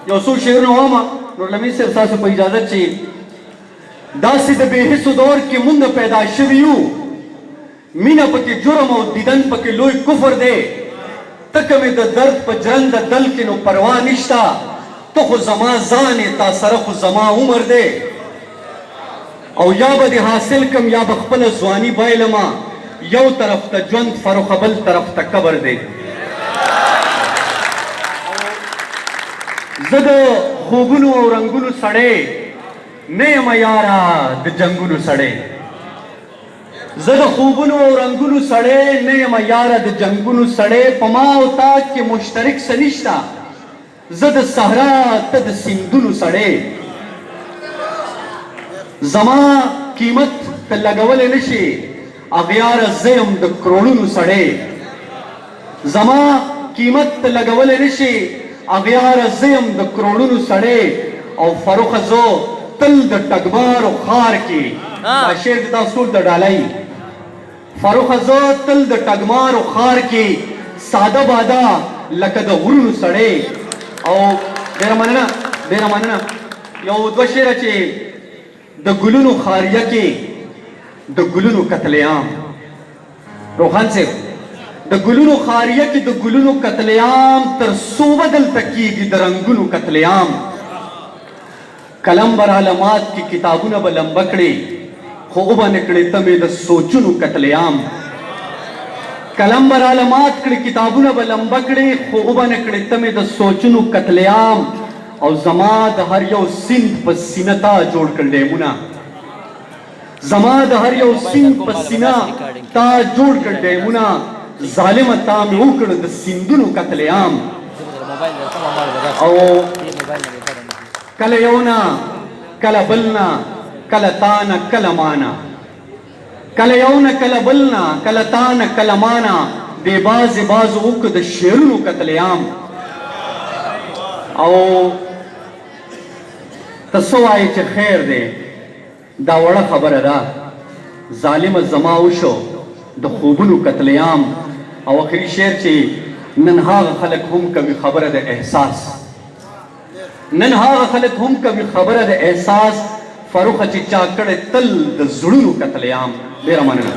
یو څو شعرونه واما نور لمین صاحب تاسو په اجازه چې داسې د بې حسو دور کې مونږ پیدا شوي یو مینه پکې جرم او دیدن پکې لوی کفر دی تکه مې د درد په جرنده دل کې نو پروا نشته ته خو زما ځان یې تا سره خو زما عمر دی او یا به دې حاصل کم یا به خپله ځواني بایلمه یو طرف ته ژوند فروخه بل طرف ته قبر دی زه د خوبونو او رنګونو سړی نه یم یاره د جنګونو سړی زه د خوبونو او رنګونو سړی نه یم یاره د جنګونو سړی په ما او تا کې مشترک څه نشته زه د صحرا ته د سیندونو سړی زما قیمت ته لګولی نشي اغیاره زه یم د کروړونو سړی زما قیمت ته لګولی نشي اغیاره زه یم د کروړونو سړی او فروخه زه تل د ټګمارو ښار کې دا شعر د تاسو ټول ته ډالۍ فروخه زه تل د ټګمارو ښار کې ساده باده لکه د غرونو سړی او ډېره مننه یو دوه شعره چې د ګلونو خاریه کې د ګلونو قتل عام روحان صاحب د ګلونو خاریه کې د ګلونو قتل عام تر څو بدل تکیږي د رنګونو قتل عام قلم بر علامات کې کتابونه به لمبه کړي خو به نه کړې ته مې د سوچونو قتل عام قلم بر علامات کړي کتابونه به لمبه کړي خو به نه کړې ته مې د سوچونو قتل عام او زما د هر یو سیند په سینه تا جوړ کړ ډیمونه زما د هر یو سیند په سینه تا جوړ کړ ډیمونه ظالمه تا مې وکړ د سیندونو قتل عام او کله یونا کله بلنا کله تانا کله مانا کله یونا کله بلنا کله تانا کله مانا بې بازې بازو وکړ د شعرونو قتل عام او ته څه وایې چې خیر دی دا وړه خبره ده ظالمه زما وشو د خوبونو قتل عام او اخري شعر چې نن هغه خلک هم کوي خبره د احساس نن هغه خلک هم کوي خبره د احساس فروخه چې چا کړې تل د زړونو قتل عام ډېره مننه